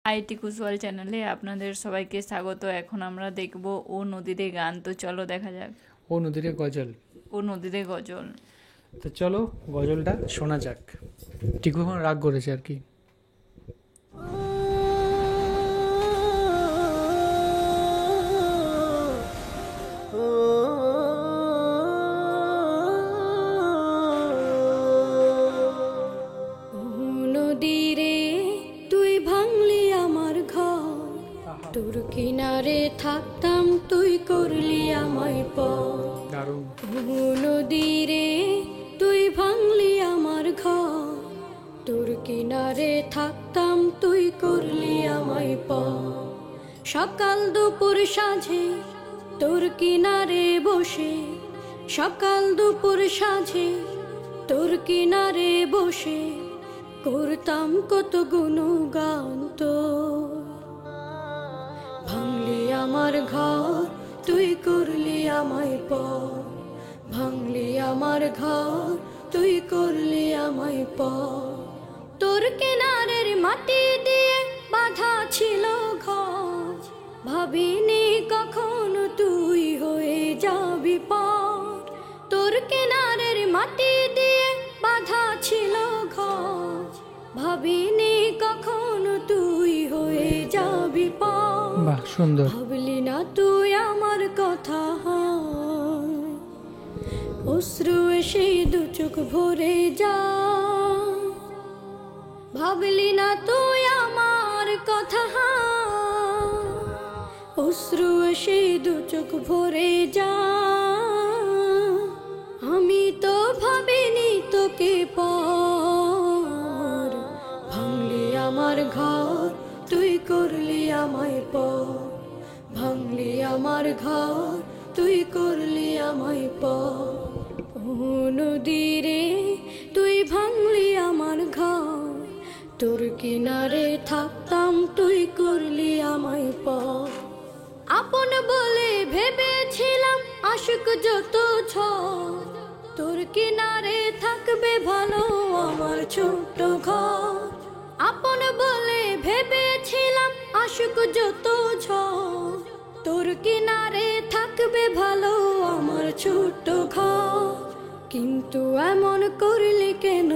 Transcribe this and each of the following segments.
IT কুশওয়াল চ্যানেলে আপনাদের সবাইকে স্বাগত। এখন আমরা দেখব ও নদীতে গান। তো চলো দেখা যাক। ও নদীরে গজল। ও নদীতে গজল। তো চলো গজলটা শোনা যাক। টিকু এখন রাগ করেছে আর কি। তোর কিনারে থাকতাম তুই করলি আমায় দারুণ। নদী রে তুই ভাঙলি আমার ঘর, তোর কিনারে থাকতাম তুই করলি আমায় সকাল দুপুর সাঁঝে তোর কিনারে বসে, সকাল দুপুর সাঁঝে তোর কিনারে বসে করতাম কত গুণগান। তো ভাঙলি আমার ঘর তুই করলি আমায় ভাঙলি আমার ঘর তুই করলি আমায় তোর কিনারের মাটি দিয়ে বাঁধা ছিল ঘর, ভাবিনি কখন তুই হয়ে যাবি পার। তোর কিনারের মাটি দিয়ে বাঁধা ছিল ঘর, ভাবিনি কখন তুই হয়ে যাবি পার। বাহ, সুন্দর। ভাবলি না তুই আমার কথা, অশ্রু এসে দু চোখ ভরে যা। ভাবলি না তুই আমার কথা, অশ্রু এসে দু চোখ ভরে যা। আমি তো ভাবিনি তোকে পর, ভাঙলি আমার ঘর তুই করলি আমায় ভাঙলি আমার ঘর তুই করলি আমায় ও নদী রে তুই ভাঙলি আমার ঘর, তোর কিনারে থাকতাম তুই করলি আমায় আপন বলে ভেবেছিলাম আশুক যত তোর কিনারে থাকবে ভালো আমার ছোট্ট ঘর। আপন বলে ভেবেছিলাম আশুক যত তোর কিনারে থাকবে ভালো আমার ছোট্ট ঘর। কিন্তু এমন করলি কেন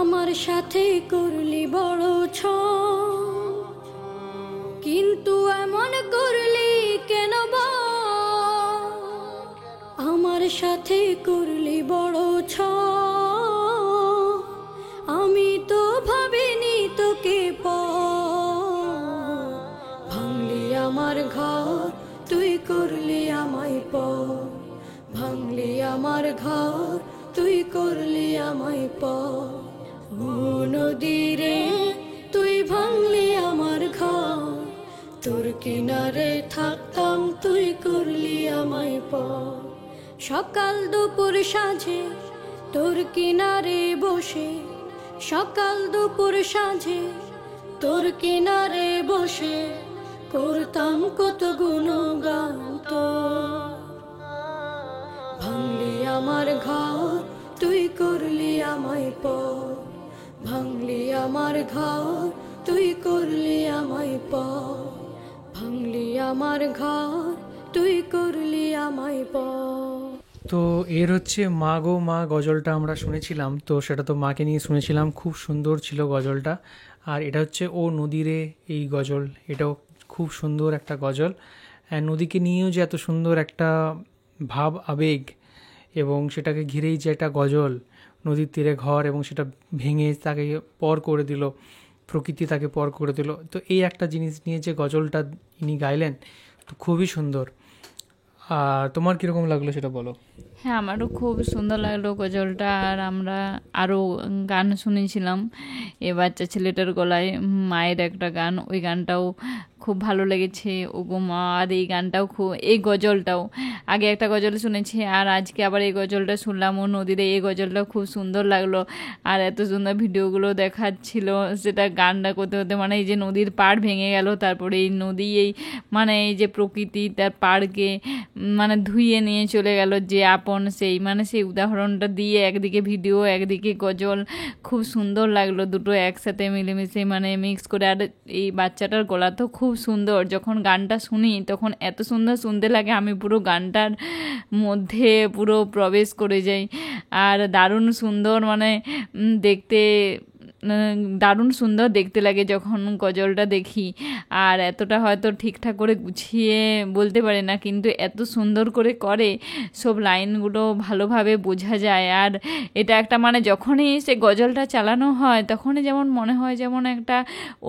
আমার সাথে করলি বড় কিন্তু এমন করলি কেন আমার সাথে করলি বড় আমি তো ভাবিনি তোকে ভাঙলি আমার ঘর তুই করলি আমায় ভাঙলি আমার ঘর তুই করলি আমায় ও নদী রে তুই ভাঙলি আমার ঘর, তোর কিনারে থাকতাম তুই করলি আমায় সকাল দুপুর সাঁঝে তোর কিনারে বসে, সকাল দুপুর সাঁঝে তোর কিনারে বসে করতাম কত গুণগান। তো ভাঙলি আমার ঘর তুই করলি আমায় ভাঙলি আমার ঘর তুই করলি আমায় ভাঙলি আমার ঘর তুই করলি আমায় তো এর হচ্ছে মা গো মা গজলটা আমরা শুনেছিলাম, তো সেটা তো মাকে নিয়ে শুনেছিলাম, খুব সুন্দর ছিল গজলটা। আর এটা হচ্ছে ও নদীরে এই গজল, এটাও খুব সুন্দর একটা গজল। নদীকে নিয়েও যে এত সুন্দর একটা ভাব আবেগ এবং সেটাকে ঘিরেই যে একটা গজল, নদীর তীরে ঘর এবং সেটা ভেঙে তাকে পর করে দিল, প্রকৃতি তাকে পর করে দিল। তো এই একটা জিনিস নিয়ে যে গজলটা ইনি গাইলেন, তো খুবই সুন্দর। আর তোমার কীরকম লাগলো সেটা বলো। হ্যাঁ, আমারও খুব সুন্দর লাগলো গজলটা। আর আমরা আরও গান শুনেছিলাম এ বাচ্চা ছেলেটার গলায় মায়ের একটা গান, ওই গানটাও খুব ভালো লেগেছে। ওগো মা, আর এই গানটাও খুব, এই গজলটাও আগে একটা গজল শুনেছি আর আজকে আবার এই গজলটা শুনলাম ও নদীতে, এই গজলটাও খুব সুন্দর লাগলো। আর এত সুন্দর ভিডিওগুলো দেখাচ্ছিল, সেটা গানটা করতে করতে মানে এই যে নদীর পাড় ভেঙে গেল, তারপরে এই নদী এই মানে এই যে প্রকৃতি তার পাড়কে মানে ধুইয়ে নিয়ে চলে গেল, যে আপন সেই মানে সেই উদাহরণটা দিয়ে একদিকে ভিডিও একদিকে গজল, খুব সুন্দর লাগলো দুটো একসাথে মিলেমিশে মানে মিক্স করে। আর এই বাচ্চাটার গলা তো খুব সুন্দর, যখন গানটা শুনি তখন এত সুন্দর শুনতে লাগে, আমি পুরো গানটার মধ্যে পুরো প্রবেশ করে যাই। আর দারুণ সুন্দর মানে দেখতে, দারুণ সুন্দর দেখতে লাগে যখন গজলটা দেখি। আর এতটা হয়তো ঠিকঠাক করে গুছিয়ে বলতে পারে না, কিন্তু এত সুন্দর করে করে, সব লাইনগুলো ভালোভাবে বোঝা যায়। আর এটা একটা মানে যখনই সে গজলটা চালানো হয় তখনই যেমন মনে হয় যেমন একটা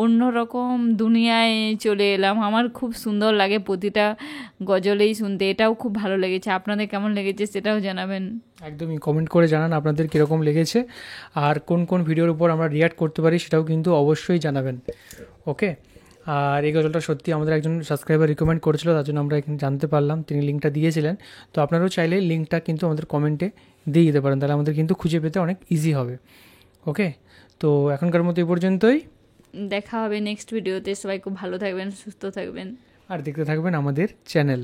অন্যরকম দুনিয়ায় চলে এলাম। আমার খুব সুন্দর লাগে প্রতিটা গজলেই শুনতে। এটাও খুব ভালো লেগেছে। আপনাদের কেমন লেগেছে সেটাও জানাবেন। একদমই কমেন্ট করে জানান আপনাদের কীরকম লেগেছে, আর কোন কোন ভিডিওর উপর আমরা রিয়াক্ট করতে পারি সেটাও কিন্তু অবশ্যই জানাবেন। ওকে, আর এই গজলটা সত্যি আমাদের একজন সাবস্ক্রাইবার রিকমেন্ড করেছিল, তার জন্য আমরা এখানে জানতে পারলাম, তিনি লিঙ্কটা দিয়েছিলেন। তো আপনারাও চাইলে লিঙ্কটা কিন্তু আমাদের কমেন্টে দিয়ে দিতে পারেন, তাহলে আমাদের কিন্তু খুঁজে পেতে অনেক ইজি হবে। ওকে, তো এখনকার মতো এই পর্যন্তই, দেখা হবে নেক্সট ভিডিওতে। সবাই খুব ভালো থাকবেন, সুস্থ থাকবেন আর দেখতে থাকবেন আমাদের চ্যানেল।